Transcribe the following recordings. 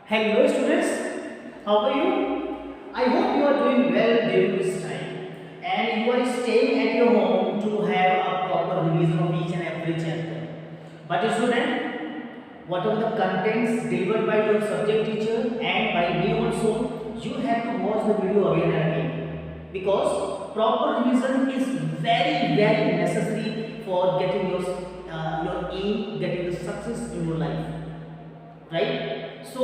Hello students, how are you? I hope you are doing well during this time and you are staying at your home to have a proper revision of each and every chapter. But student, whatever the contents delivered by your subject teacher and by me also, you have to watch the video again and again because proper revision is very necessary for getting your aim, getting the success in your life, right? So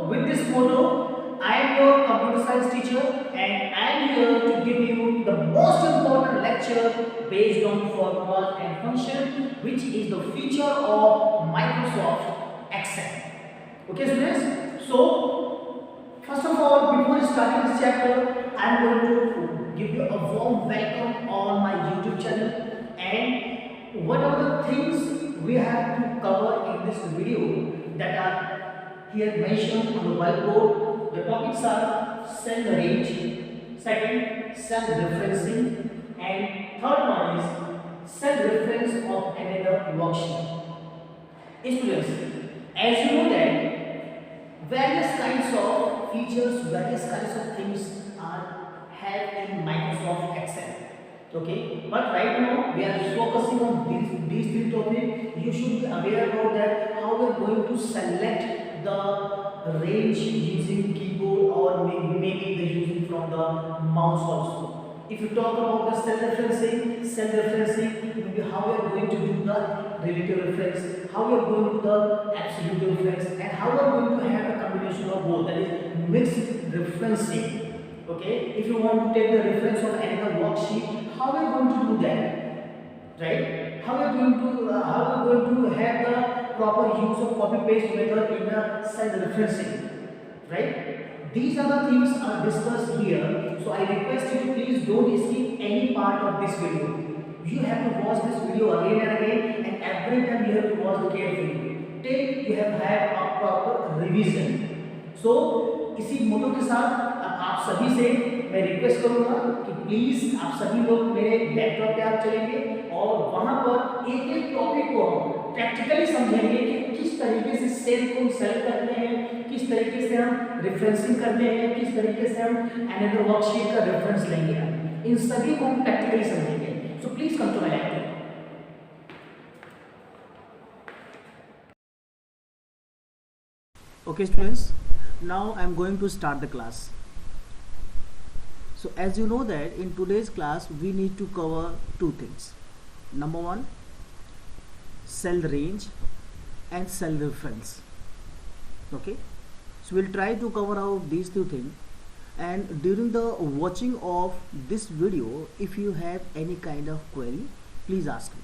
with this motto, I am your computer science teacher and I am here to give you the most important lecture based on formulas and function, which is the feature of Microsoft Excel. Okay students, so first of all, before starting this chapter, I am going to give you a warm welcome on my YouTube channel, and what are the things we have to cover in this video that are here mentioned on the whiteboard. The topics are cell range, second cell referencing, and third one is cell reference of another worksheet. Students, as you know that various kinds of features, various kinds of things are have in Microsoft Excel. Okay, but right now we are focusing on these three topics. You should be aware about that how we are going to select the range using keyboard or maybe the using from the mouse also. If you talk about the cell referencing will be how we are going to do the relative reference, how we are going to do the absolute reference, and how we are going to have a combination of both, that is mixed referencing. Okay, if you want to take the reference of another worksheet, how are you going to do that, right? How are you going to have the proper use of copy paste method in the cell referencing, right? These are the things are discussed here, so I request you to please don't skip any part of this video. You have to watch this video again and again, and every time you have to watch it carefully till you have had a proper revision. So इसी मोटो के साथ आप सभी से मैं request करूंगा कि please आप सभी लोग मेरे लैपटॉप पे आप चलेंगे और वहां पर एक एक टॉपिक को हम प्रैक्टिकली समझेंगे कि किस तरीके से सेल को सेलेक्ट करते हैं, किस तरीके से हम रेफरेंसिंग करते हैं, किस तरीके से हम अनदर वर्कशीट का रेफरेंस लेंगे। इन सभी को हम प्रैक्टिकली समझेंगे। So please come to my laptop. Okay students, now I am going to start the class. So as you know that in today's class we need to cover two things. Number one, cell range and cell reference. Okay, so we'll try to cover out these two things, and during the watching of this video if you have any kind of query, please ask me,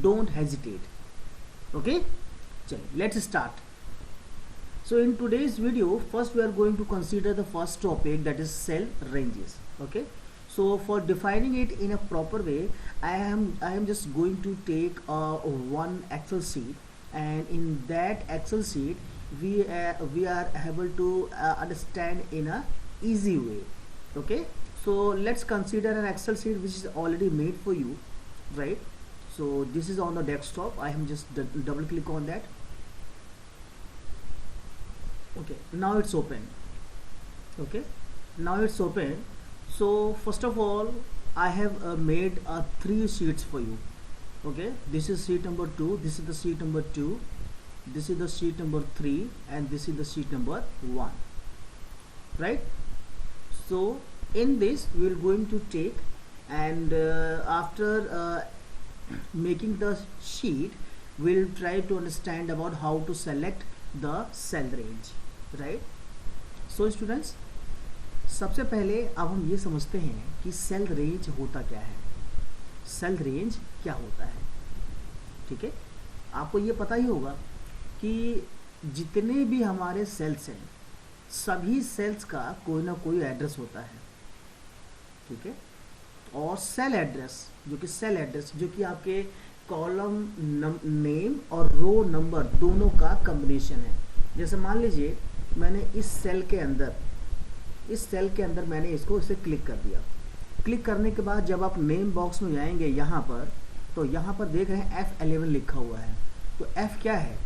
don't hesitate. Okay, let's start. So in today's video, first we are going to consider the first topic, that is cell ranges. Okay, so for defining it in a proper way, I am just going to take one Excel sheet, and in that Excel sheet we are able to understand in a easy way. Okay, so let's consider an Excel sheet which is already made for you, right? So this is on the desktop. I am just double click on that. Okay, now it's open. Okay, now it's open. So first of all, I have made three sheets for you. Okay, this is sheet number 2, this is the sheet number 2, this is the sheet number 3, and this is the sheet number 1, right? So in this we are going to take, and after making the sheet, we'll try to understand about how to select the cell range, right? So students, सबसे पहले अब हम ये समझते हैं कि cell range होता क्या है, सेल रेंज क्या होता है। ठीक है, आपको ये पता ही होगा कि जितने भी हमारे सेल्स हैं, सभी सेल्स का कोई ना कोई एड्रेस होता है। ठीक है, और सेल एड्रेस जो कि आपके कॉलम नेम और रो नंबर दोनों का कॉम्बिनेशन है। जैसे मान लीजिए मैंने इस सेल के अंदर मैंने इसे क्लिक कर दिया। क्लिक करने के बाद जब आप नेम बॉक्स में जाएंगे यहाँ पर, तो यहाँ पर देख रहे हैं F11 लिखा हुआ है। तो F क्या है?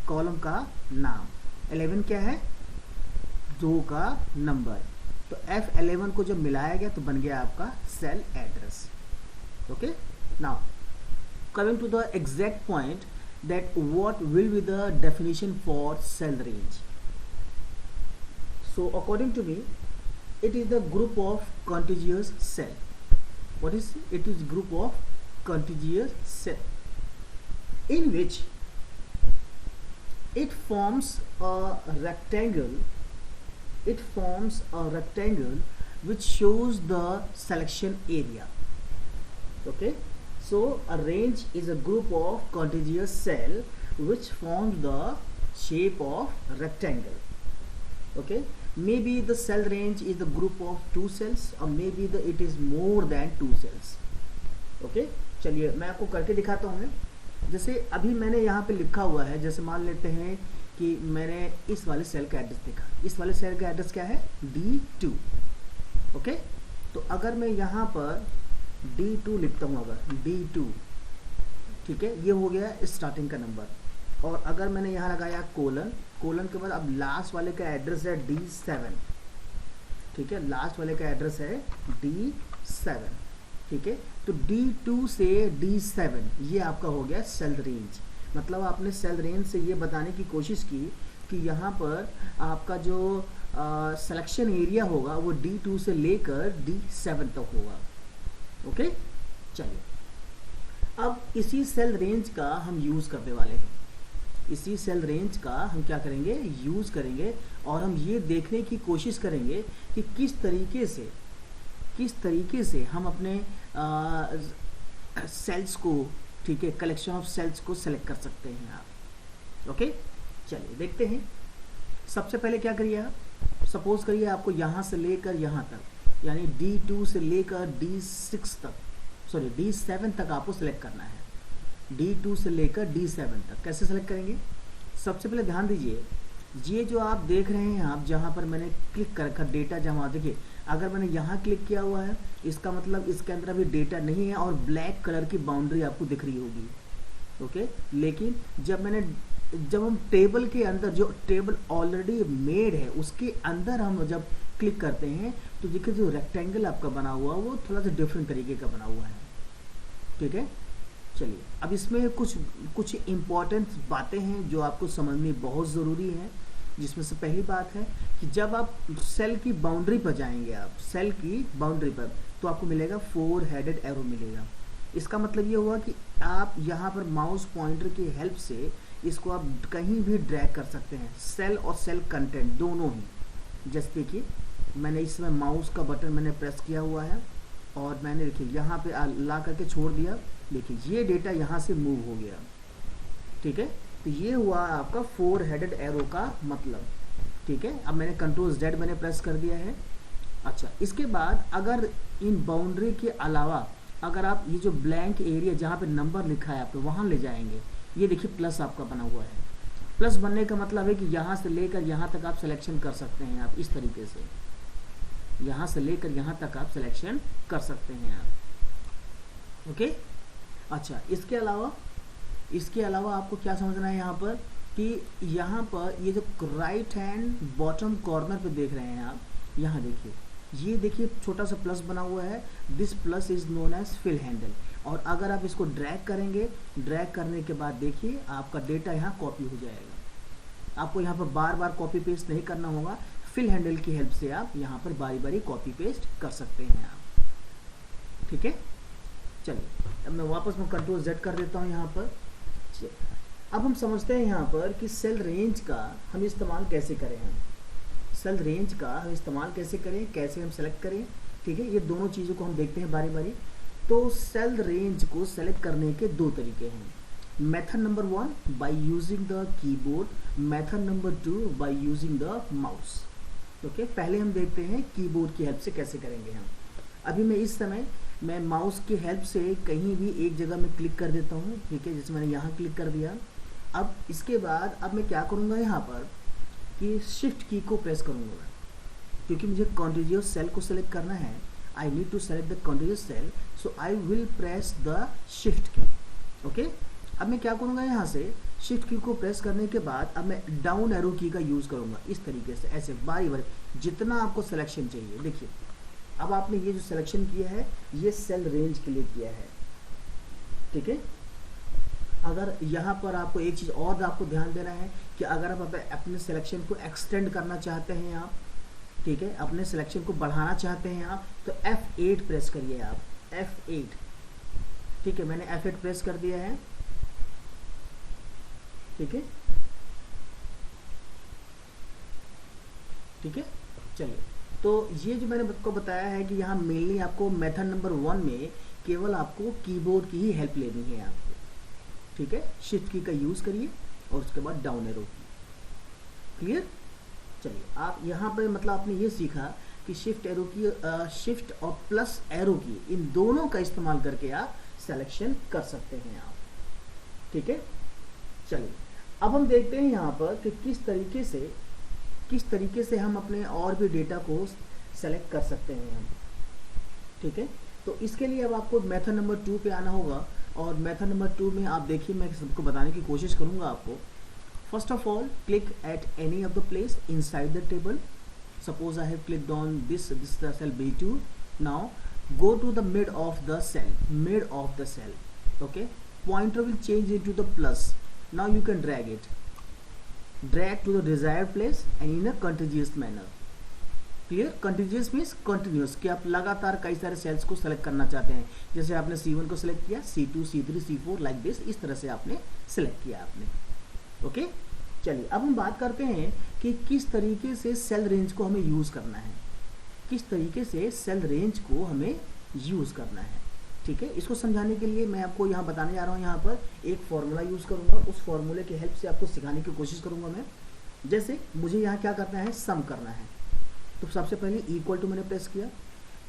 कॉलम का नाम। 11 क्या है? 2 का नंबर। तो F11 को जब मिलाया गया तो बन गया आपका cell address. Okay, now coming to the exact point that what will be the definition for cell range. So according to me, it is the group of contiguous cell. What is it? Is group of contiguous cell in which it forms a rectangle. It forms a rectangle which shows the selection area. Okay, so a range is a group of contiguous cell which forms the shape of rectangle. Okay, maybe the cell range is the group of 2 cells or maybe it is more than 2 cells. Okay, चलिए मैं आपको करके दिखाता हूँ। जैसे अभी मैंने यहाँ पे लिखा हुआ है, जैसे मान लेते हैं कि मैंने इस वाले सेल का एड्रेस देखा। इस वाले सेल का एड्रेस क्या है? D2। ओके, तो अगर मैं यहाँ पर D2 लिखता हूँ, अगर D2, ठीक है, ये हो गया स्टार्टिंग का नंबर। और अगर मैंने यहाँ लगाया कोलन, कोलन के बाद अब लास्ट वाले का एड्रेस है D7। ठीक है, लास्ट वाले का एड्रेस है D7। ठीक है, तो D2 से D7 ये आपका हो गया सेल रेंज। मतलब आपने सेल रेंज से ये बताने की कोशिश की कि यहाँ पर आपका जो सिलेक्शन एरिया होगा वो D2 से लेकर D7 तक होगा। ओके, चलिए अब इसी सेल रेंज का हम यूज़ करने वाले हैं। इसी सेल रेंज का हम क्या करेंगे? यूज़ करेंगे और हम ये देखने की कोशिश करेंगे कि किस तरीके से हम अपने सेल्स को, ठीक है, कलेक्शन ऑफ सेल्स को सेलेक्ट कर सकते हैं आप। ओके, चलिए देखते हैं। सबसे पहले क्या करिए आप, सपोज करिए आपको यहाँ से लेकर यहाँ तक, यानी D2 से लेकर D6 तक, सॉरी D7 तक आपको सेलेक्ट करना है। D2 से लेकर D7 तक कैसे सेलेक्ट करेंगे? सबसे पहले ध्यान दीजिए, ये जो आप देख रहे हैं, आप जहाँ पर मैंने क्लिक कर रखा डेटा, जहाँ देखिए अगर मैंने यहाँ क्लिक किया हुआ है इसका मतलब इसके अंदर अभी डेटा नहीं है और ब्लैक कलर की बाउंड्री आपको दिख रही होगी। ओके, लेकिन जब हम टेबल के अंदर, जो टेबल ऑलरेडी मेड है उसके अंदर हम जब क्लिक करते हैं तो देखिए जो रेक्टेंगल आपका बना हुआ वो थोड़ा सा डिफरेंट तरीके का बना हुआ है। ठीक है, चलिए अब इसमें कुछ इम्पॉर्टेंट बातें हैं जो आपको समझनी बहुत ज़रूरी है। जिसमें से पहली बात है कि जब आप सेल की बाउंड्री पर जाएंगे, आप सेल की बाउंड्री पर, तो आपको मिलेगा 4 हेडेड एरो मिलेगा। इसका मतलब ये हुआ कि आप यहाँ पर माउस पॉइंटर की हेल्प से इसको आप कहीं भी ड्रैग कर सकते हैं, सेल और सेल कंटेंट दोनों ही। जैसे देखिए मैंने इसमें माउस का बटन मैंने प्रेस किया हुआ है और मैंने देखिए यहाँ पे ला करके छोड़ दिया, देखिए ये डेटा यहाँ से मूव हो गया। ठीक है, तो ये हुआ आपका 4 हेडेड एरो का मतलब। ठीक है, अब मैंने Ctrl+Z मैंने प्रेस कर दिया है। अच्छा, इसके बाद अगर इन बाउंड्री के अलावा अगर आप ये जो ब्लैंक एरिया जहाँ पे नंबर लिखा है आप तो वहाँ ले जाएंगे, ये देखिए प्लस आपका बना हुआ है। प्लस बनने का मतलब है कि यहाँ से लेकर यहाँ तक आप सिलेक्शन कर सकते हैं। आप इस तरीके से यहाँ से लेकर यहाँ तक आप सिलेक्शन कर सकते हैं आप। ओके, अच्छा, इसके अलावा आपको क्या समझना है यहाँ पर कि यहाँ पर ये जो राइट हैंड बॉटम कॉर्नर पे देख रहे हैं आप, यहाँ देखिए, ये देखिए छोटा सा प्लस बना हुआ है। This plus is known as fill handle. और अगर आप इसको ड्रैग करेंगे, ड्रैग करने के बाद देखिए आपका डेटा यहाँ कॉपी हो जाएगा। आपको यहाँ पर बार बार कॉपी पेस्ट नहीं करना होगा, फिल हैंडल की हेल्प से आप यहाँ पर बारी बारी कॉपी पेस्ट कर सकते हैं आप। ठीक है, चलिए अब मैं वापस Ctrl+Z कर देता हूँ यहाँ पर। अब हम समझते हैं यहाँ पर कि सेल रेंज का हम इस्तेमाल कैसे करें। सेल रेंज का हम इस्तेमाल कैसे करें, कैसे हम सेलेक्ट करें। ठीक है, ये दोनों चीज़ों को हम देखते हैं बारी बारी। तो सेल रेंज को सेलेक्ट करने के 2 तरीके हैं। Method number 1 by using the keyboard, method number 2 by using the mouse. Okay, पहले हम देखते हैं कीबोर्ड की हेल्प से कैसे करेंगे हम। अभी मैं इस समय मैं माउस की हेल्प से कहीं भी एक जगह में क्लिक कर देता हूँ। ठीक है, जैसे मैंने यहाँ क्लिक कर दिया। अब इसके बाद अब मैं क्या करूँगा यहाँ पर कि शिफ्ट की को प्रेस करूँगा, क्योंकि मुझे कॉन्टिन्यूअस सेल को सेलेक्ट करना है। I need to select the continuous cell, so I will press the shift key. Okay, अब मैं क्या करूँगा यहाँ से शिफ्ट की को प्रेस करने के बाद अब मैं डाउन एरो की का यूज़ करूँगा इस तरीके से, ऐसे बारी बारी जितना आपको सिलेक्शन चाहिए। देखिए अब आपने ये जो सिलेक्शन किया है ये सेल रेंज के लिए किया है, ठीक है। अगर यहाँ पर आपको एक चीज़ और आपको ध्यान देना है कि अगर आप अपने सिलेक्शन को एक्सटेंड करना चाहते हैं आप, ठीक है, अपने सिलेक्शन को बढ़ाना चाहते हैं आप, तो F8 प्रेस करिए आप, F8, ठीक है। मैंने F8 प्रेस कर दिया है, ठीक है, ठीक है। चलिए, तो ये जो मैंने आपको बताया है कि यहाँ मेनली आपको मेथड नंबर 1 में केवल आपको कीबोर्ड की ही हेल्प लेनी है आपको, ठीक है। शिफ्ट की का यूज़ करिए और उसके बाद डाउन एरो की, क्लियर। चलिए, आप यहाँ पर मतलब आपने ये सीखा कि शिफ्ट एरो की, शिफ्ट और प्लस एरो की, इन दोनों का इस्तेमाल करके आप सिलेक्शन कर सकते हैं आप, ठीक है। चलिए, अब हम देखते हैं यहाँ पर कि किस तरीके से हम अपने और भी डेटा को सेलेक्ट कर सकते हैं हम, ठीक है। तो इसके लिए अब आपको मेथड नंबर 2 पे आना होगा, और मेथड नंबर 2 में आप देखिए मैं सबको बताने की कोशिश करूँगा आपको। First of all, click at any of the place inside the table. Suppose I have clicked on this the cell B2. Now go to the mid of the cell, okay. Pointer will change into the plus. Now you can drag to the desired place and in a contiguous manner. Clear. Continuous means continuous, कि आप लगातार कई सारे sales को select करना चाहते हैं। जैसे आपने C1 को सेलेक्ट किया, C2, C3, C4 like this, इस तरह से आपने सेलेक्ट किया आपने, ओके। चलिए, अब हम बात करते हैं कि किस तरीके से सेल रेंज को हमें यूज़ करना है, करना है, ठीक है। इसको समझाने के लिए मैं आपको यहाँ बताने जा रहा हूँ, यहाँ पर एक फॉर्मूला यूज़ करूँगा, उस फॉर्मूले की हेल्प से आपको सिखाने की कोशिश करूँगा मैं। जैसे मुझे यहाँ क्या करना है, सम करना है, तो सबसे पहले इक्वल टू मैंने प्रेस किया।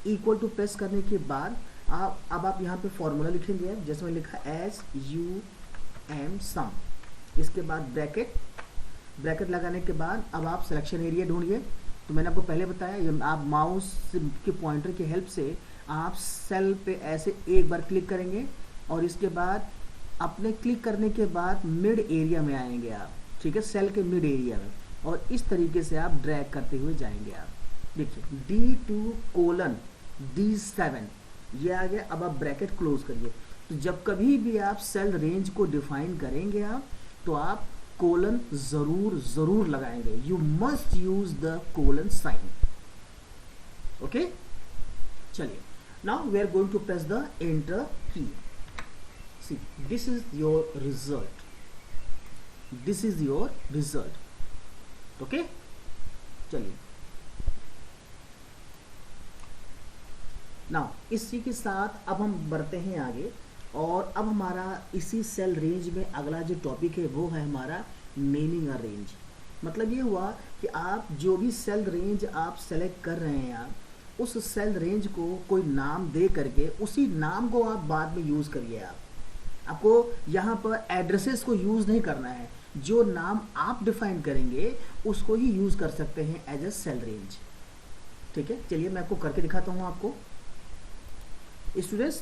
इक्वल टू प्रेस करने के बाद आप यहाँ पे फॉर्मूला लिखेंगे, जैसे मैंने लिखा SUM सम, इसके बाद ब्रैकेट लगाने के बाद अब आप सिलेक्शन एरिया ढूंढिए। तो मैंने आपको पहले बताया, आप माउस के पॉइंटर की हेल्प से आप सेल पे ऐसे एक बार क्लिक करेंगे और इसके बाद अपने क्लिक करने के बाद मिड एरिया में आएंगे आप, ठीक है, सेल के मिड एरिया में, और इस तरीके से आप ड्रैग करते हुए जाएंगे आप। देखिए D2:D7 ये आ गया। अब आप ब्रैकेट क्लोज करिए। तो जब कभी भी आप सेल रेंज को डिफाइन करेंगे आप, तो आप कोलन जरूर लगाएंगे। You must use the colon sign, okay. चलिए, now we are going to press the enter key. See, this is your result, okay. चलिए, नाउ इसी के साथ अब हम बढ़ते हैं आगे, और अब हमारा इसी सेल रेंज में अगला जो टॉपिक है वो है हमारा नेमिंग अ रेंज। मतलब ये हुआ कि आप जो भी सेल रेंज आप सेलेक्ट कर रहे हैं, आप उस सेल रेंज को कोई नाम दे करके उसी नाम को आप बाद में यूज़ करिए। आपको यहाँ पर एड्रेसेस को यूज़ नहीं करना है, जो नाम आप डिफाइन करेंगे उसको ही यूज़ कर सकते हैं एज ए सेल रेंज, ठीक है। चलिए, मैं आपको करके दिखाता हूँ आपको। स्टूडेंट्स,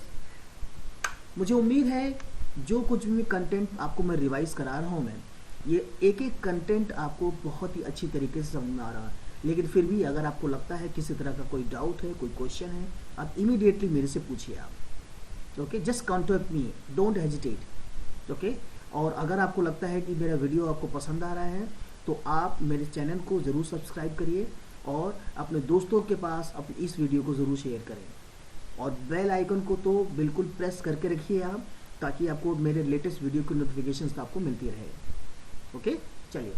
मुझे उम्मीद है जो कुछ भी कंटेंट आपको मैं रिवाइज करा रहा हूँ, मैं ये एक एक आपको बहुत ही अच्छी तरीके से समझ में आ रहा है। लेकिन फिर भी अगर आपको लगता है किसी तरह का कोई डाउट है, कोई क्वेश्चन है, आप इमीडिएटली मेरे से पूछिए आप, okay. Just contact me, don't hesitate, okay. और अगर आपको लगता है कि मेरा वीडियो आपको पसंद आ रहा है तो आप मेरे चैनल को ज़रूर सब्सक्राइब करिए और अपने दोस्तों के पास अपनी इस वीडियो को ज़रूर शेयर करें, और बेल आइकन को तो बिल्कुल प्रेस करके रखिए आप, ताकि आपको मेरे लेटेस्ट वीडियो की नोटिफिकेशंस आपको मिलती रहे, ओके। चलिए,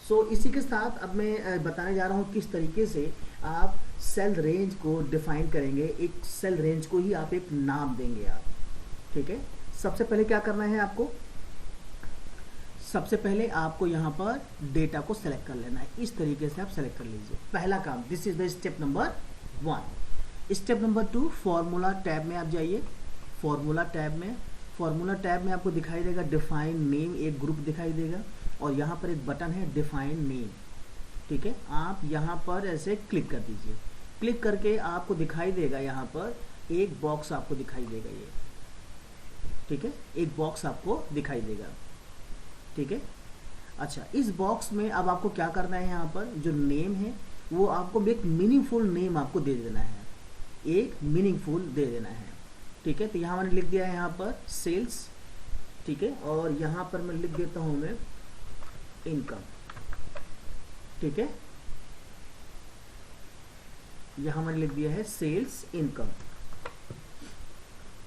सो इसी के साथ अब मैं बताने जा रहा हूँ किस तरीके से आप सेल रेंज को डिफाइन करेंगे। एक सेल रेंज को ही आप एक नाम देंगे आप, ठीक है। सबसे पहले क्या करना है आपको, सबसे पहले आपको यहाँ पर डेटा को सेलेक्ट कर लेना है। इस तरीके से आप सेलेक्ट कर लीजिए, पहला काम। This is the step number 1। Step number 2, formula tab में आप जाइए। फॉर्मूला टैब में आपको दिखाई देगा डिफाइन नेम, एक ग्रुप दिखाई देगा, और यहाँ पर एक बटन है डिफाइन नेम, ठीक है। आप यहाँ पर ऐसे क्लिक कर दीजिए। क्लिक करके आपको दिखाई देगा यहाँ पर एक बॉक्स आपको दिखाई देगा ये, ठीक है, एक बॉक्स आपको दिखाई देगा। ठीक है। अच्छा, इस बॉक्स में अब आपको क्या करना है, यहाँ पर जो नेम है वो आपको एक मीनिंगफुल नेम आपको दे देना है, एक मीनिंगफुल दे देना है, ठीक है। तो यहाँ मैंने लिख दिया है यहाँ पर सेल्स, ठीक है, और यहाँ पर मैं लिख देता हूँ मैं इनकम, ठीक है। यहाँ मैंने लिख दिया है सेल्स इनकम,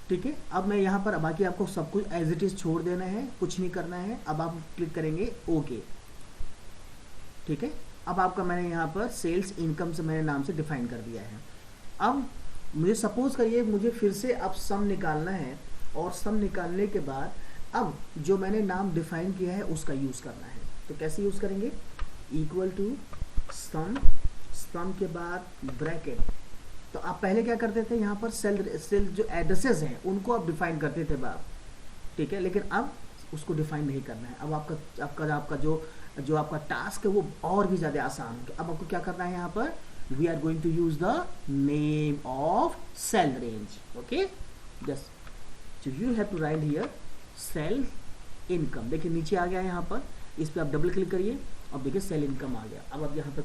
ठीक है। अब मैं यहाँ पर बाकी आपको सब कुछ एज इट इज छोड़ देना है, कुछ नहीं करना है। अब आप क्लिक करेंगे ओके, ठीक है। अब आपका मैंने यहाँ पर सेल्स इनकम से मैंने नाम से डिफाइन कर दिया है। अब मुझे सपोज करिए मुझे फिर से अब सम निकालना है, और सम निकालने के बाद अब जो मैंने नाम डिफाइन किया है उसका यूज़ करना है। तो कैसे यूज़ करेंगे, इक्वल टू सम, सम के बाद ब्रैकेट। तो आप पहले क्या करते थे, यहाँ पर सेल जो एड्रेसेस हैं उनको आप डिफाइन करते थे बाप, ठीक है, लेकिन अब उसको डिफाइन नहीं करना है। अब आपका जो आपका टास्क है वो और भी ज़्यादा आसान है। अब आपको क्या करना है, यहाँ पर we are going to use the name of cell range, okay. Just so you have to write here cell income. देखिए नीचे आ गया है यहाँ पर, इस पर आप डबल क्लिक करिए, अब देखिए सेल इनकम आ गया। अब आप यहाँ पर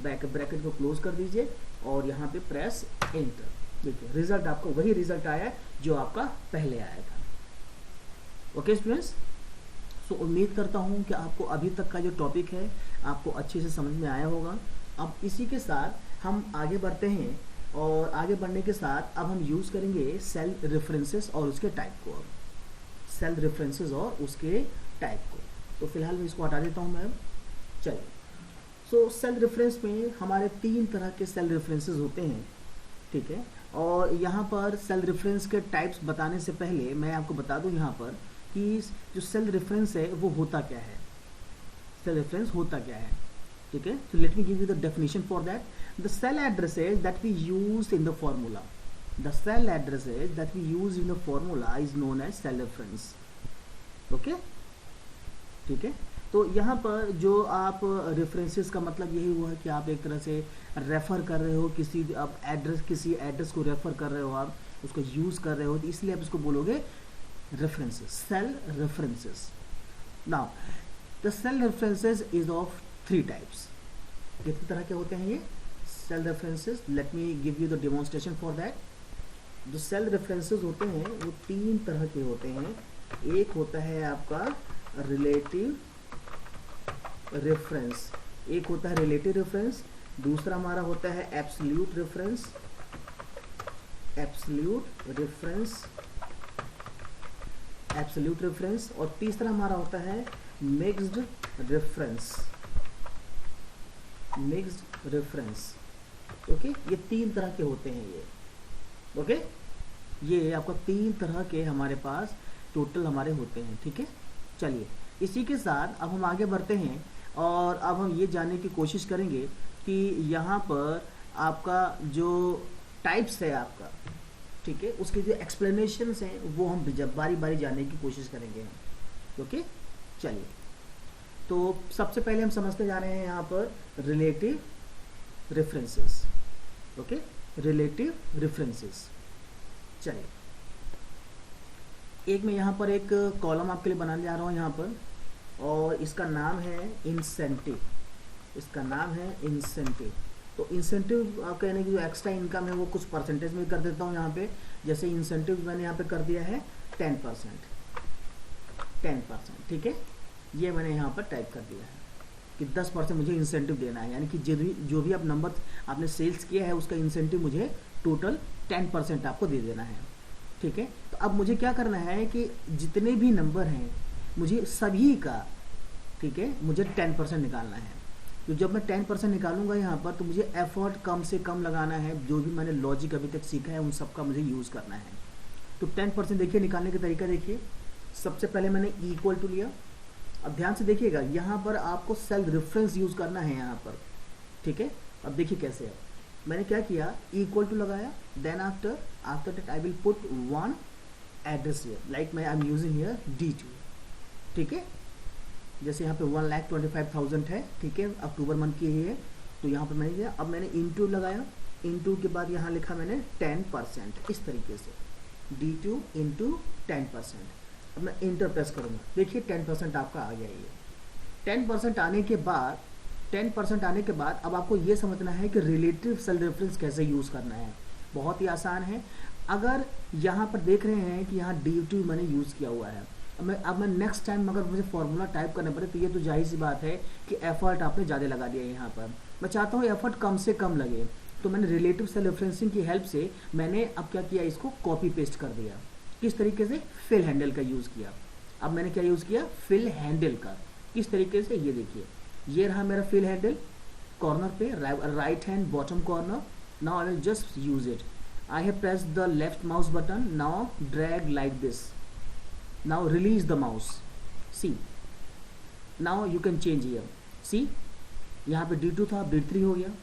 ब्रैकेट को क्लोज कर दीजिए और यहाँ पे प्रेस एंटर। देखिए रिजल्ट आपको वही रिजल्ट आया है जो आपका पहले आया था। ओके स्टूडेंट्स, सो उम्मीद करता हूँ कि आपको अभी तक का जो टॉपिक है आपको अच्छे से समझ में आया होगा। अब इसी के साथ हम आगे बढ़ते हैं, और आगे बढ़ने के साथ अब हम यूज़ करेंगे सेल रेफरेंसेस और उसके टाइप को। अब सेल रेफरेंसेस और उसके टाइप को, तो फिलहाल मैं इसको हटा देता हूँ मैम। चलिए, सो सेल रेफरेंस में हमारे 3 तरह के सेल रेफरेंसेस होते हैं, ठीक है। और यहाँ पर सेल रेफरेंस के टाइप्स बताने से पहले मैं आपको बता दूँ यहाँ पर कि जो सेल रेफरेंस है वो होता क्या है, सेल रेफरेंस होता क्या है, ठीक है। तो let me give you the definition for that. The cell addresses that we use in the formula, the cell addresses that we use in the formula is known as cell reference, okay, ठीक है। तो यहाँ पर जो आप references का मतलब यही हुआ कि आप एक तरह से रेफ़र कर रहे हो किसी एड्रेस को रेफ़र कर रहे हो, आप उसको यूज़ कर रहे हो, तो इसलिए आप इसको बोलोगे references, cell references. Now the cell references is of 3 types. कितने तरह के होते हैं ये cell references? Let me give you the demonstration for that. जो सेल रेफरेंसेस होते हैं वो 3 तरह के होते हैं। एक होता है आपका रिलेटिव रेफरेंस, एक होता है रिलेटिव रेफरेंस, दूसरा हमारा होता है एब्सोल्यूट रेफरेंस, एब्सोल्यूट रेफरेंस, और तीसरा हमारा होता है मिक्स्ड रेफरेंस, ओके। ये 3 तरह के होते हैं ये, ओके। ये आपका 3 तरह के हमारे पास टोटल हमारे होते हैं, ठीक है। चलिए, इसी के साथ अब हम आगे बढ़ते हैं और अब हम ये जानने की कोशिश करेंगे कि यहाँ पर आपका जो टाइप्स है आपका, ठीक है, उसके जो एक्सप्लेनेशंस हैं वो हम जब बारी बारी जानने की कोशिश करेंगे हम, ओके। चलिए, तो सबसे पहले हम समझते जा रहे हैं यहाँ पर relative references, okay, relative references. चलिए, एक मैं यहाँ पर एक कॉलम आपके लिए बनाने जा रहा हूँ यहाँ पर, और इसका नाम है इंसेंटिव, इसका नाम है इंसेंटिव। तो इंसेंटिव कहने की जो एक्स्ट्रा इनकम है वो कुछ परसेंटेज में कर देता हूँ यहाँ पे। जैसे इंसेंटिव मैंने यहाँ पे कर दिया है 10%, ठीक है। ये मैंने यहाँ पर टाइप कर दिया है कि 10% मुझे इंसेंटिव देना है, यानी कि जो भी आप नंबर आपने सेल्स किया है उसका इंसेंटिव मुझे टोटल 10% आपको दे देना है, ठीक है। तो अब मुझे क्या करना है कि जितने भी नंबर हैं मुझे सभी का, ठीक है, मुझे 10% निकालना है। तो जब मैं 10% निकालूंगा यहाँ पर तो मुझे एफर्ट कम से कम लगाना है, जो भी मैंने लॉजिक अभी तक सीखा है उन सब का मुझे यूज़ करना है। तो 10% देखिए निकालने का तरीका देखिए। सबसे पहले मैंने इक्वल टू लिया। अब ध्यान से देखिएगा, यहाँ पर आपको सेल रेफरेंस यूज़ करना है यहाँ पर, ठीक है। अब देखिए कैसे है, मैंने क्या किया, इक्वल टू लगाया, then after that I will put 1 address here, like मैं I am using here D2, ठीक है। जैसे यहाँ पे 1,25,000 है, ठीक है, अक्टूबर मंथ की है, तो यहाँ पे मैंने किया। अब मैंने इनटू लगाया, इनटू के बाद यहाँ लिखा मैंने 10%, इस तरीके से D2 इंटू 10%। अब मैं इंटर प्रेस करूँगा, देखिए 10% आपका आ गया। ये 10% आने के बाद 10% आने के बाद अब आपको ये समझना है कि रिलेटिव सेल रेफरेंस कैसे यूज़ करना है। बहुत ही आसान है। अगर यहाँ पर देख रहे हैं कि यहाँ D2 मैंने यूज़ किया हुआ है, अब मैं नेक्स्ट टाइम अगर मुझे फॉर्मूला टाइप करना पड़े तो ये तो जाहिर सी बात है कि एफर्ट आपने ज़्यादा लगा दिया है। यहाँ पर मैं चाहता हूँ एफर्ट कम से कम लगे, तो मैंने रिलेटिव सेल रेफरेंसिंग की हेल्प से मैंने अब क्या किया, इसको कॉपी पेस्ट कर दिया। किस तरीके से? फिल हैंडल का यूज़ किया। अब मैंने क्या यूज़ किया? फिल हैंडल का। किस तरीके से? ये देखिए, ये रहा मेरा फिल हैंडल, कॉर्नर पे right hand bottom corner. Now I will just use it. I have pressed the left mouse button. Now drag like this. Now release the mouse. See. Now you can change here. See. यहाँ पे D2 था, D3 हो गया,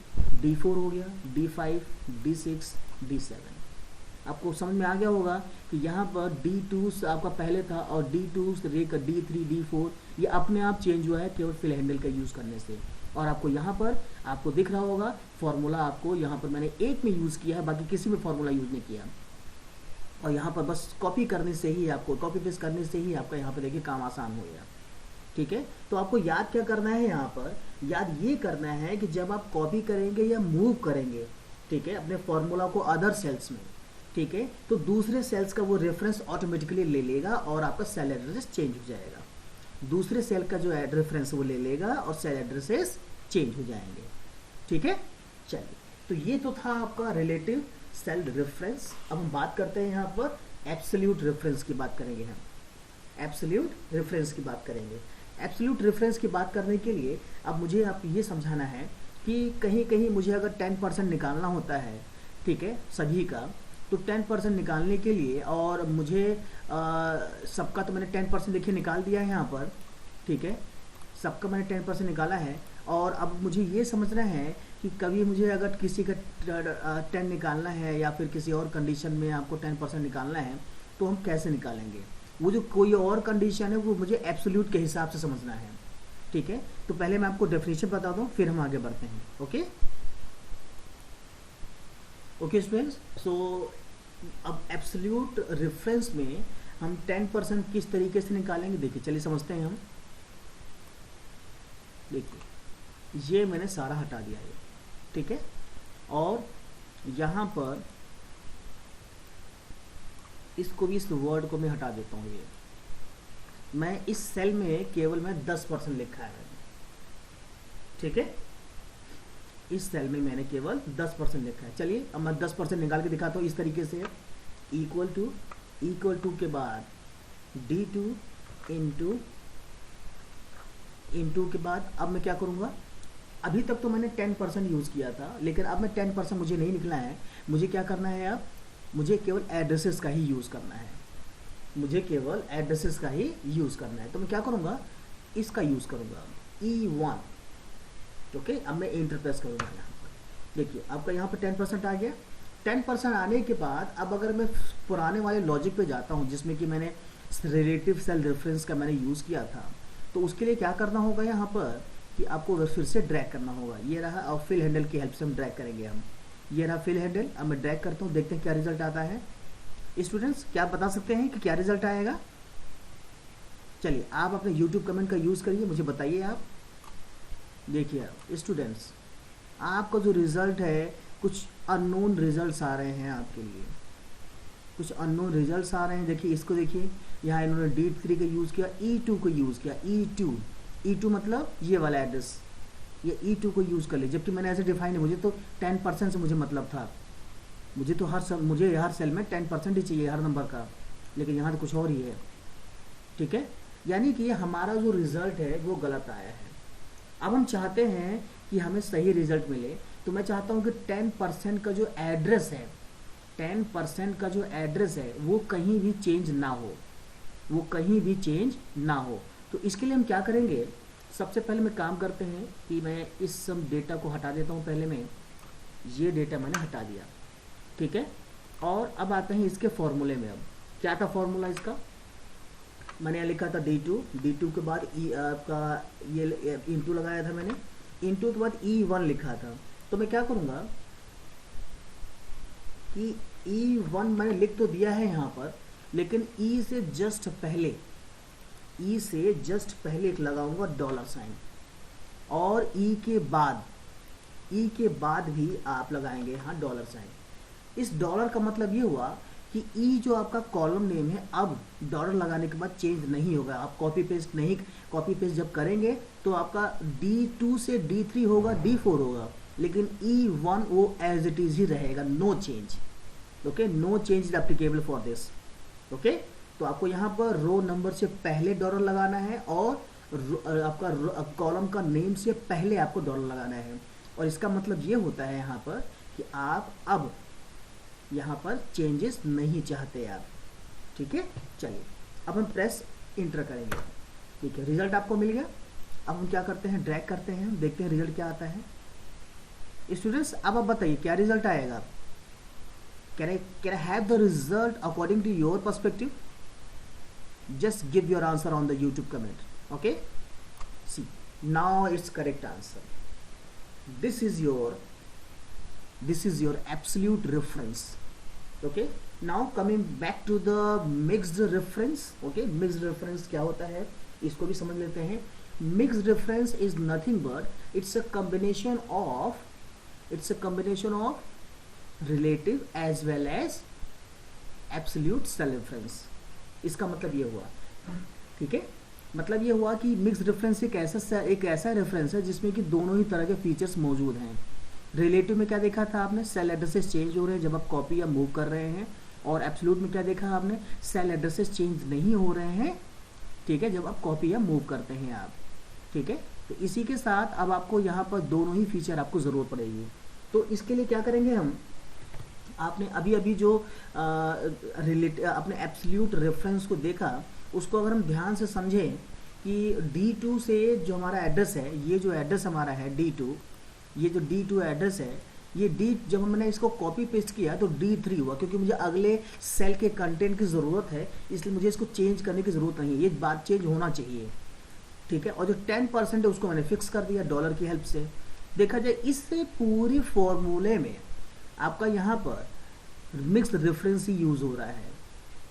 D4 हो गया, D5, D6, D7. आपको समझ में आ गया होगा कि यहाँ पर D2 आपका पहले था और D2 से लेकर D3, D4 ये अपने आप चेंज हुआ है केवल फिल हैंडल का यूज़ करने से। और आपको यहाँ पर आपको दिख रहा होगा फॉर्मूला, आपको यहाँ पर मैंने एक में यूज़ किया है, बाकी किसी में फॉर्मूला यूज़ नहीं किया। और यहाँ पर बस कॉपी करने से ही आपको कॉपी पेस्ट करने से ही आपका यहाँ पर देखिए काम आसान हो गया। ठीक है, तो आपको याद क्या करना है यहाँ पर? याद ये करना है कि जब आप कॉपी करेंगे या मूव करेंगे, ठीक है, अपने फॉर्मूला को अदर सेल्स में, ठीक है, तो दूसरे सेल्स का वो रेफरेंस ऑटोमेटिकली ले लेगा और आपका सेल एड्रेस चेंज हो जाएगा। दूसरे सेल का जो रेफरेंस वो ले लेगा और सेल एड्रेसेस चेंज हो जाएंगे। ठीक है, चलिए, तो ये तो था आपका रिलेटिव सेल रेफरेंस। अब हम बात करते हैं यहाँ पर एब्सोल्यूट रेफरेंस की बात करेंगे। हम एब्सोल्यूट रेफरेंस की बात करेंगे। एब्सोल्यूट रेफरेंस की बात करने के लिए अब मुझे आप ये समझाना है कि कहीं कहीं मुझे अगर 10% निकालना होता है, ठीक है, सभी का, तो 10% निकालने के लिए, और मुझे सबका तो मैंने 10% देखिए निकाल दिया है यहाँ पर, ठीक है, सबका मैंने 10% निकाला है। और अब मुझे ये समझना है कि कभी मुझे अगर किसी का 10 निकालना है या फिर किसी और कंडीशन में आपको 10% निकालना है तो हम कैसे निकालेंगे? वो जो कोई और कंडीशन है वो मुझे एब्सोल्यूट के हिसाब से समझना है। ठीक है, तो पहले मैं आपको डेफिनेशन बता दूँ, फिर हम आगे बढ़ते हैं। ओके ओके स्टूडेंट्स, सो अब एब्सोल्यूट रेफरेंस में हम 10% किस तरीके से निकालेंगे, देखिए चलिए समझते हैं हम। देखिए ये मैंने सारा हटा दिया है, ठीक है, और यहाँ पर इसको भी, इस वर्ड को मैं हटा देता हूँ। ये मैं इस सेल में केवल मैं 10% लिखा है, ठीक है, इस सेल में मैंने केवल 10% लिखा है। चलिए अब मैं 10% निकाल के दिखाता हूँ इस तरीके से। इक्वल टू के बाद D2 इंटू के बाद अब मैं क्या करूँगा? अभी तक तो मैंने 10% यूज़ किया था, लेकिन अब मैं 10% मुझे नहीं निकला है। मुझे क्या करना है? अब मुझे केवल एड्रेसेस का ही यूज़ करना है। मुझे केवल एड्रेसेस का ही यूज़ करना है, तो मैं क्या करूँगा? इसका यूज़ करूँगा, E1। ओके, अब मैं एंटर प्रेस करूँगा। यहाँ पर देखिए आपका यहाँ पर 10% आ गया। 10% आने के बाद अब अगर मैं पुराने वाले लॉजिक पे जाता हूँ जिसमें कि मैंने रिलेटिव सेल रेफरेंस का मैंने यूज़ किया था, तो उसके लिए क्या करना होगा यहाँ पर कि आपको फिर से ड्रैग करना होगा। ये रहा, और फिल हैंडल की हेल्प से हम ड्रैग करेंगे। हम ये रहा फिल हैंडल, अब मैं ड्रैग करता हूँ, देखते हैं क्या रिजल्ट आता है। स्टूडेंट्स क्या आप बता सकते हैं कि क्या रिजल्ट आएगा? चलिए आप अपने यूट्यूब कमेंट का यूज़ करिए, मुझे बताइए आप। देखिए स्टूडेंट्स, आपका जो रिज़ल्ट है कुछ अननोन रिजल्ट्स आ रहे हैं आपके लिए, कुछ अननोन रिजल्ट्स आ रहे हैं। देखिए इसको देखिए, यहाँ इन्होंने D3 का यूज़ किया, E2 को यूज़ किया। E2 मतलब ये वाला एड्रेस, ये E2 को यूज़ कर ले, जबकि मैंने ऐसे डिफाइन है, मुझे तो 10% से मुझे मतलब था, मुझे तो मुझे हर सेल में 10% ही चाहिए हर नंबर का, लेकिन यहाँ तो कुछ और ही है। ठीक है, यानी कि हमारा जो रिज़ल्ट है वो गलत आया है। अब हम चाहते हैं कि हमें सही रिज़ल्ट मिले, तो मैं चाहता हूँ कि 10% का जो एड्रेस है, 10% का जो एड्रेस है वो कहीं भी चेंज ना हो, वो कहीं भी चेंज ना हो। तो इसके लिए हम क्या करेंगे? सबसे पहले मैं काम करते हैं कि मैं इस सब डेटा को हटा देता हूँ। पहले मैं ये डेटा मैंने हटा दिया, ठीक है, और अब आते हैं इसके फॉर्मूले में। अब क्या था फॉर्मूला इसका? मैंने यहाँ लिखा था D2 के बाद आपका ये इंटू लगाया था मैंने, इंटू के बाद E1 लिखा था। तो मैं क्या करूँगा कि E1 मैंने लिख तो दिया है यहाँ पर, लेकिन E से जस्ट पहले ई से जस्ट पहले एक लगाऊंगा डॉलर साइन, और ई के बाद भी आप लगाएंगे यहाँ डॉलर साइन। इस डॉलर का मतलब ये हुआ कि ई जो आपका कॉलम नेम है अब डॉलर लगाने के बाद चेंज नहीं होगा। आप कॉपी पेस्ट जब करेंगे तो आपका D2 से D3 होगा, D4 होगा, लेकिन E1 वो एज इट इज ही रहेगा, no change. Okay, no change is applicable for this. Okay, तो आपको यहाँ पर रो नंबर से पहले डॉलर लगाना है और आपका कॉलम का नेम से पहले आपको डॉलर लगाना है। और इसका मतलब ये होता है यहाँ पर कि आप अब यहाँ पर चेंजेस नहीं चाहते आप। ठीक है, चलिए अब हम प्रेस इंटर करेंगे। ठीक है, रिजल्ट आपको मिल गया। अब हम क्या करते हैं, ड्रैग करते हैं, देखते हैं रिजल्ट क्या आता है। स्टूडेंट्स अब आप बताइए क्या रिजल्ट आएगा। Can I have the result according to your perspective? Just give your answer on the YouTube comment. Okay, see now it's correct answer. This is your absolute reference. Okay, now coming back to the mixed reference. Okay, mixed reference क्या होता है इसको भी समझ लेते हैं. Mixed reference is nothing but it's a combination of relative as well as absolute self reference. इसका मतलब ये हुआ, ठीक है, मतलब ये हुआ कि मिक्स रेफरेंस एक ऐसा रेफरेंस है जिसमें कि दोनों ही तरह के फीचर्स मौजूद हैं. रिलेटिव में क्या देखा था आपने, सेल एड्रेसेस चेंज हो रहे हैं जब आप कॉपी या मूव कर रहे हैं, और एब्सोल्यूट में क्या देखा आपने, सेल एड्रेसेस चेंज नहीं हो रहे हैं, ठीक है, जब आप कॉपी या मूव करते हैं आप. ठीक है, तो इसी के साथ अब आपको यहाँ पर दोनों ही फीचर आपको ज़रूरत पड़ेगी. तो इसके लिए क्या करेंगे हम, आपने अभी जो अपने एब्सोल्यूट रेफरेंस को देखा उसको अगर हम ध्यान से समझें कि D2 से जो हमारा एड्रेस है, ये जो एड्रेस हमारा है D2, ये जो D2 एड्रेस है, ये जब मैंने इसको कॉपी पेस्ट किया तो D3 हुआ, क्योंकि मुझे अगले सेल के कंटेंट की ज़रूरत है, इसलिए मुझे इसको चेंज करने की ज़रूरत नहीं है, ये बात चेंज होना चाहिए. ठीक है, और जो 10% है उसको मैंने फिक्स कर दिया डॉलर की हेल्प से. देखा जाए इससे पूरी फॉर्मूले में आपका यहाँ पर मिक्स्ड रेफरेंस ही यूज़ हो रहा है.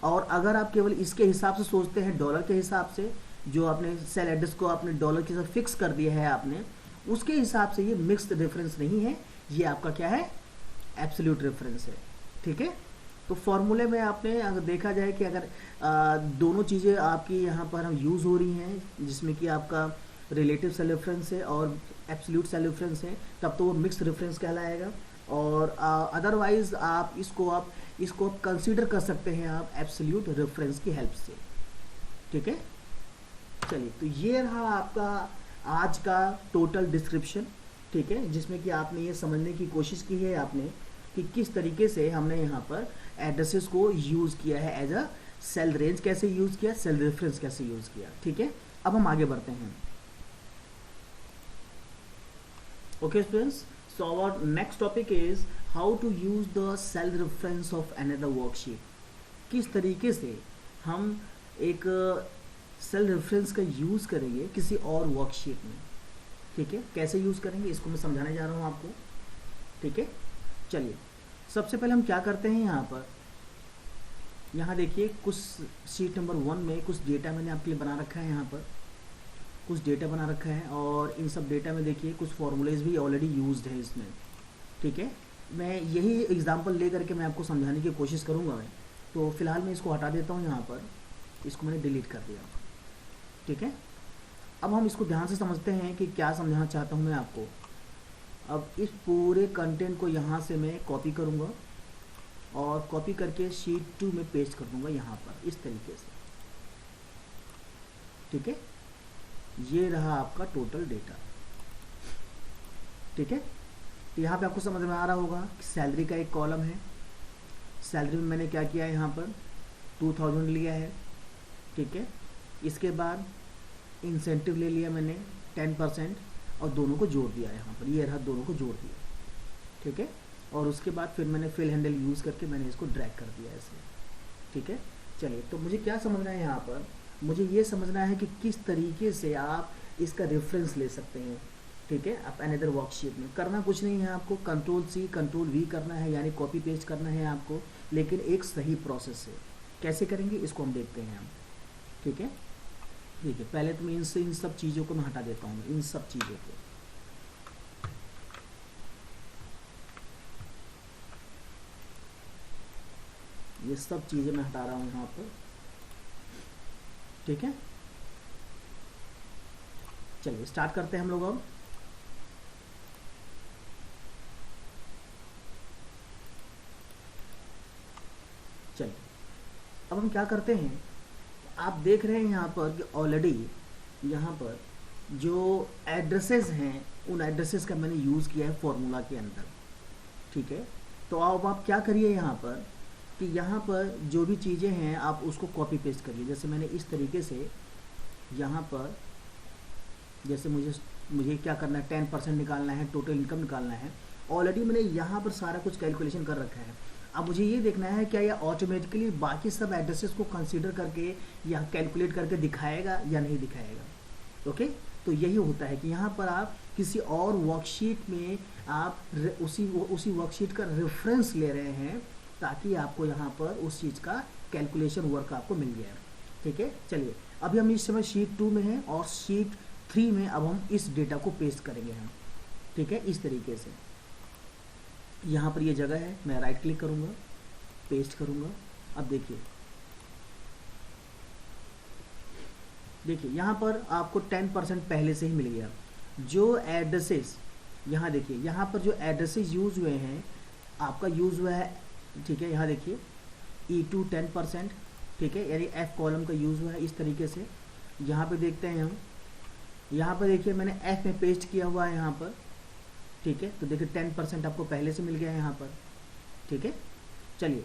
और अगर आप केवल इसके हिसाब से सोचते हैं, डॉलर के हिसाब से, जो आपने सेल एड्रेस को आपने डॉलर के साथ फिक्स कर दिया है आपने, उसके हिसाब से ये मिक्स्ड रेफरेंस नहीं है, ये आपका क्या है, एब्सोल्यूट रेफरेंस है. ठीक है, तो फॉर्मूले में आपने अगर देखा जाए कि अगर दोनों चीज़ें आपकी यहाँ पर हम यूज़ हो रही हैं, जिसमें कि आपका रिलेटिव सेल रेफरेंस है और एब्सोल्यूट सेल रेफरेंस है, तब तो वो मिक्स्ड रेफरेंस कहलाएगा. और अदरवाइज आप इसको कंसीडर कर सकते हैं आप एब्सोल्यूट रेफरेंस की हेल्प से. ठीक है, चलिए, तो ये रहा आपका आज का टोटल डिस्क्रिप्शन. ठीक है, जिसमें कि आपने ये समझने की कोशिश की है आपने कि किस तरीके से हमने यहाँ पर एड्रेसेस को यूज़ किया है, एज अ सेल रेंज कैसे यूज़ किया, सेल रेफरेंस कैसे यूज़ किया. ठीक है, अब हम आगे बढ़ते हैं. Okay students, so our next topic is how to use the cell reference of another worksheet. किस तरीके से हम एक सेल रेफरेंस का यूज़ करेंगे किसी और वर्कशीट में. ठीक है, कैसे यूज़ करेंगे इसको मैं समझाने जा रहा हूँ आपको. ठीक है, चलिए सबसे पहले हम क्या करते हैं, यहाँ देखिए कुछ शीट नंबर 1 में कुछ डेटा मैंने आपके लिए बना रखा है, यहाँ पर कुछ डेटा बना रखा है, और इन सब डेटा में देखिए कुछ फॉर्मूलेज भी ऑलरेडी यूज्ड है इसमें. ठीक है, मैं यही एग्जांपल ले करके मैं आपको समझाने की कोशिश करूँगा. मैं तो फ़िलहाल मैं इसको हटा देता हूँ, यहाँ पर इसको मैंने डिलीट कर दिया. ठीक है, अब हम इसको ध्यान से समझते हैं कि क्या समझाना चाहता हूँ मैं आपको. अब इस पूरे कंटेंट को यहाँ से मैं कॉपी करूँगा और कॉपी करके शीट 2 में पेस्ट कर दूँगा यहाँ पर इस तरीके से. ठीक है, ये रहा आपका टोटल डेटा. ठीक है, तो यहाँ पे आपको समझ में आ रहा होगा कि सैलरी का एक कॉलम है. सैलरी में मैंने क्या किया है, यहाँ पर 2000 लिया है. ठीक है, इसके बाद इंसेंटिव ले लिया मैंने 10% और दोनों को जोड़ दिया यहाँ पर, ये रहा, दोनों को जोड़ दिया. ठीक है, और उसके बाद फिर मैंने फिल हैंडल यूज़ करके मैंने इसको ड्रैग कर दिया ऐसे. ठीक है, चलिए, तो मुझे क्या समझना है यहाँ पर, मुझे ये समझना है कि किस तरीके से आप इसका रेफरेंस ले सकते हैं. ठीक है, आप अनदर वर्कशीट में करना कुछ नहीं है, आपको Ctrl+C Ctrl+V करना है, यानी कॉपी पेस्ट करना है आपको, लेकिन एक सही प्रोसेस से. कैसे करेंगे इसको हम देखते हैं हम. ठीक है, देखिए पहले तो मैं इन सब चीज़ों को मैं हटा देता हूँ, इन सब चीज़ों को। ये सब चीज़ें मैं हटा रहा हूँ यहाँ पर, ठीक है। चलिए स्टार्ट करते हैं हम लोग अब। चलिए अब हम क्या करते हैं, आप देख रहे हैं यहाँ पर कि ऑलरेडी यहाँ पर जो एड्रेसेस हैं उन एड्रेसेस का मैंने यूज़ किया है फॉर्मूला के अंदर, ठीक है। तो अब आप क्या करिए यहाँ पर कि यहाँ पर जो भी चीज़ें हैं आप उसको कॉपी पेस्ट करिए। जैसे मैंने इस तरीके से यहाँ पर, जैसे मुझे क्या करना है, 10% निकालना है, टोटल इनकम निकालना है। ऑलरेडी मैंने यहाँ पर सारा कुछ कैलकुलेशन कर रखा है। अब मुझे ये देखना है क्या यह ऑटोमेटिकली बाकी सब एड्रेसेस को कंसीडर करके या कैलकुलेट करके दिखाएगा या नहीं दिखाएगा। ओके, तो यही होता है कि यहाँ पर आप किसी और वर्कशीट में आप उसी वर्कशीट का रेफरेंस ले रहे हैं ताकि आपको यहाँ पर उस चीज़ का कैलकुलेशन वर्क आपको मिल जाए, ठीक है। चलिए अभी हम इस समय शीट 2 में हैं और शीट 3 में अब हम इस डेटा को पेस्ट करेंगे हम, ठीक है। इस तरीके से यहाँ पर ये जगह है, मैं राइट क्लिक करूँगा, पेस्ट करूँगा। अब देखिए यहाँ पर आपको 10% पहले से ही मिल गया। जो एड्रेसेस यहाँ देखिए, यहाँ पर जो एड्रेसेस यूज़ हुए हैं आपका यूज़ हुआ है, ठीक है। यहाँ देखिए E2 10%, ठीक है, यानी F कॉलम का यूज़ हुआ है इस तरीके से। यहाँ पे देखते हैं हम, यहाँ पर देखिए मैंने F में पेस्ट किया हुआ है यहाँ पर, ठीक है। तो देखिए 10% आपको पहले से मिल गया है यहाँ पर, ठीक है। चलिए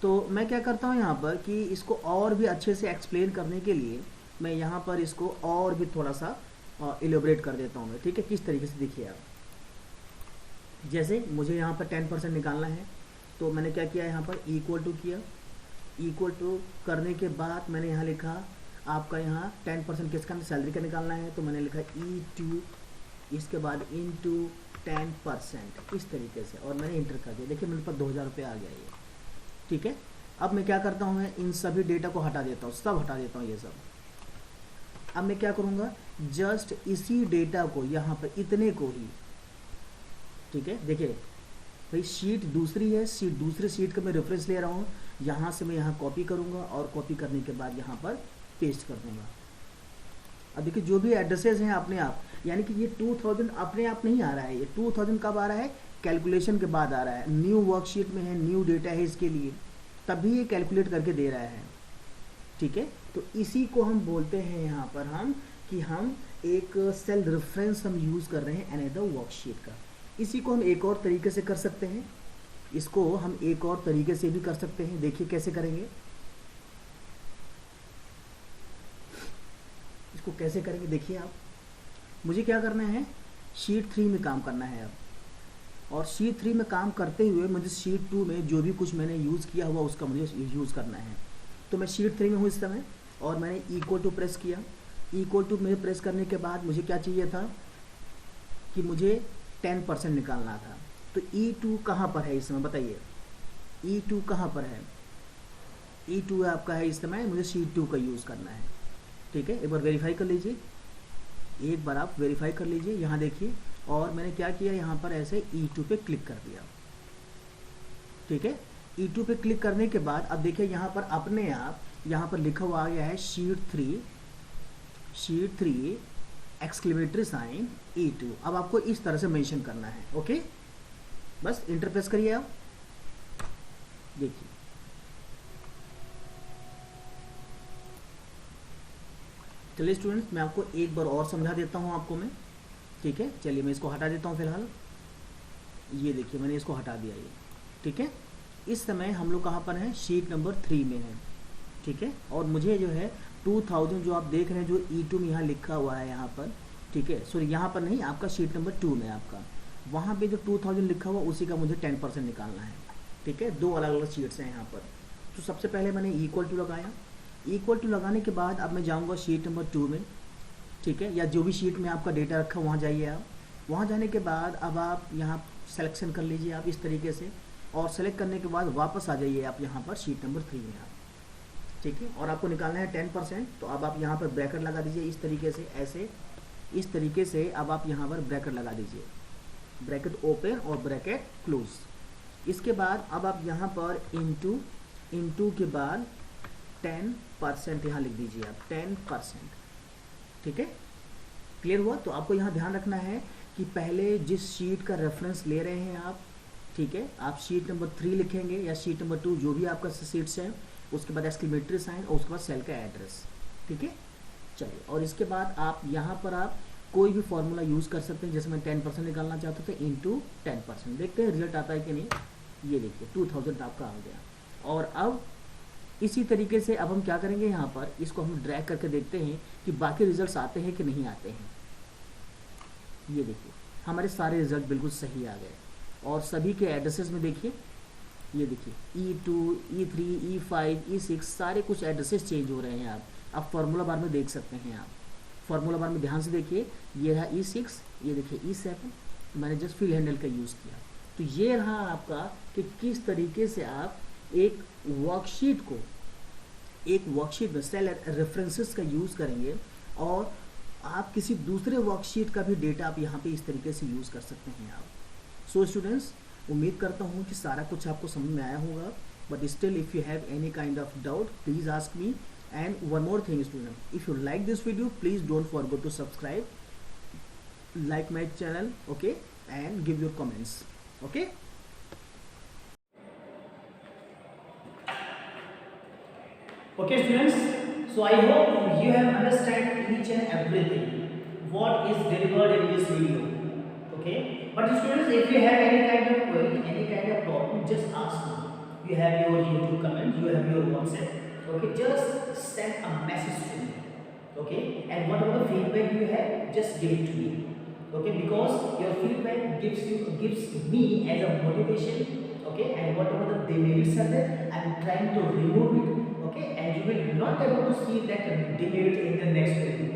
तो मैं क्या करता हूँ यहाँ पर कि इसको और भी अच्छे से एक्सप्लेन करने के लिए मैं यहाँ पर इसको और भी थोड़ा सा इलेबोरेट कर देता हूँ मैं, ठीक है। किस तरीके से देखिए आप, जैसे मुझे यहाँ पर 10% निकालना है तो मैंने क्या किया, यहाँ पर इक्वल टू किया। इक्वल टू करने के बाद मैंने यहाँ लिखा आपका यहाँ 10% किसका, सैलरी का निकालना है, तो मैंने लिखा E2, इसके बाद इनटू 10% इस तरीके से, और मैंने इंटर कर दिया। देखिए मेरे पास 2000 रुपये आ गया ये, ठीक है। अब मैं क्या करता हूँ, मैं इन सभी डेटा को हटा देता हूँ, सब हटा देता हूँ ये सब। अब मैं क्या करूँगा, जस्ट इसी डेटा को यहाँ पर इतने को ही, ठीक है। देखिए भाई शीट दूसरी है, दूसरे शीट का मैं रेफरेंस ले रहा हूँ, यहाँ से मैं यहाँ कॉपी करूँगा और कॉपी करने के बाद यहाँ पर पेस्ट कर दूँगा। अब देखिए जो भी एड्रेसेस हैं अपने आप, यानी कि ये 2000 अपने आप नहीं आ रहा है, ये 2000 कब आ रहा है, कैलकुलेशन के बाद आ रहा है। न्यू वर्कशीट में है, न्यू डेटा है इसके लिए, तभी ये कैलकुलेट करके दे रहा है, ठीक है। तो इसी को हम बोलते हैं यहाँ पर हम कि हम एक सेल रेफरेंस हम यूज़ कर रहे हैं अनदर वर्कशीट का। इसी को हम एक और तरीके से कर सकते हैं, इसको हम एक और तरीके से भी कर सकते हैं। देखिए कैसे करेंगे, इसको कैसे करेंगे, देखिए आप, मुझे क्या करना है, शीट 3 में काम करना है अब, और शीट 3 में काम करते हुए मुझे शीट 2 में जो भी कुछ मैंने यूज़ किया हुआ उसका मुझे यूज़ करना है। तो मैं शीट 3 में हूँ इस समय और मैंने इक्वल टू प्रेस किया। इक्वल टू में प्रेस करने के बाद मुझे क्या चाहिए था कि मुझे 10% निकालना था। तो E2 कहाँ पर है इस समय बताइए, E2 कहाँ पर है, E2 आपका है इस समय, मुझे शीट 2 का यूज़ करना है, ठीक है। एक बार वेरीफाई कर लीजिए, एक बार आप वेरीफाई कर लीजिए, यहाँ देखिए। और मैंने क्या किया, यहाँ पर ऐसे E2 पे क्लिक कर दिया, ठीक है। E2 पे क्लिक करने के बाद अब देखिए यहाँ पर अपने आप यहाँ पर लिखा हुआ आ गया है शीट 3 एक्सक्लेमेटरी साइन E2। अब आपको इस तरह से मेंशन करना है, ओके। बस इंटरप्रेस करिए आप, देखिए चलिए स्टूडेंट्स मैं आपको एक बार और समझा देता हूँ आपको मैं, ठीक है। चलिए मैं इसको हटा देता हूँ फिलहाल, ये देखिए मैंने इसको हटा दिया ये, ठीक है। इस समय हम लोग कहाँ पर हैं, शीट नंबर 3 में हैं, ठीक है। और मुझे जो है 2000 जो आप देख रहे हैं जो E2 में यहाँ लिखा हुआ है यहाँ पर, ठीक है, सॉरी यहाँ पर नहीं, आपका शीट नंबर 2 में आपका, वहाँ पे जो 2000 लिखा हुआ उसी का मुझे 10% निकालना है, ठीक है। दो अलग अलग शीट्स हैं यहाँ पर। तो सबसे पहले मैंने इक्वल टू लगाया, इक्वल टू लगाने के बाद अब मैं जाऊँगा शीट नंबर 2 में, ठीक है, या जो भी शीट में आपका डेटा रखा वहाँ जाइए आप। वहाँ जाने के बाद अब आप यहाँ सेलेक्शन कर लीजिए आप इस तरीके से, और सेलेक्ट करने के बाद वापस आ जाइए आप यहाँ पर शीट नंबर 3 में। आप ठीक है, और आपको निकालना है 10%, तो अब आप यहाँ पर ब्रैकेट लगा दीजिए इस तरीके से, ऐसे इस तरीके से अब आप यहाँ पर ब्रैकेट लगा दीजिए, ब्रैकेट ओपन और ब्रैकेट क्लोज। इसके बाद अब आप यहाँ पर इंटू के बाद 10% यहाँ लिख दीजिए आप 10%, ठीक है, क्लियर हुआ। तो आपको यहाँ ध्यान रखना है कि पहले जिस शीट का रेफरेंस ले रहे हैं आप, ठीक है, आप शीट नंबर 3 लिखेंगे या शीट नंबर 2, जो भी आपका शीट्स हैं, उसके बाद एक्सक्लेमेटरी साइन और उसके बाद सेल का एड्रेस, ठीक है। चलिए, और इसके बाद आप यहाँ पर आप कोई भी फॉर्मूला यूज़ कर सकते हैं, जैसे मैं 10% निकालना चाहता था इंटू 10%, देखते हैं रिजल्ट आता है कि नहीं। ये देखिए 2000 आपका आ गया। और अब इसी तरीके से अब हम क्या करेंगे, यहाँ पर इसको हम ड्रैग करके देखते हैं कि बाकी रिजल्ट्स आते हैं कि नहीं आते हैं। ये देखिए हमारे सारे रिजल्ट बिल्कुल सही आ गए, और सभी के एड्रेसेस में देखिए, ये देखिए E2, E3, E5, E6 सारे कुछ एड्रेसेस चेंज हो रहे हैं। आप फार्मूला बार में देख सकते हैं, आप फार्मूला बार में ध्यान से देखिए, ये रहा E6, ये देखिए E7, मैंने जस्ट फिल हैंडल का यूज़ किया। तो ये रहा आपका कि किस तरीके से आप एक वर्कशीट में सेल रेफरेंसेस का यूज़ करेंगे, और आप किसी दूसरे वर्कशीट का भी डेटा आप यहाँ पे इस तरीके से यूज़ कर सकते हैं आप। सो स्टूडेंट्स, उम्मीद करता हूँ कि सारा कुछ आपको समझ में आया होगा, but still if you have any kind of doubt please ask me. And one more thing student, if you like this video please don't forget to subscribe, like my channel, okay, and give your comments, okay. Okay students, so I hope you have understand each and everything what is delivered in this video, okay. But students, if you have any kind of query, any kind of problem, just ask me. You have your YouTube comment, you have your WhatsApp, okay, just send a message to me, okay, and whatever the feedback you have, just give it to me, okay, because your feedback gives me as a motivation, okay, and whatever the demerits are there, I am trying to remove it, okay, and you will not able to see that demerit in the next video,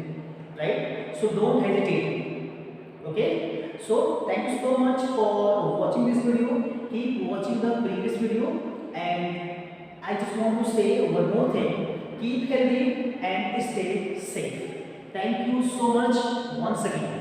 right? So don't hesitate, okay. So thank you so much for watching this video. Keep watching the previous video, and I just want to say one more thing: keep healthy and stay safe. Thank you so much once again.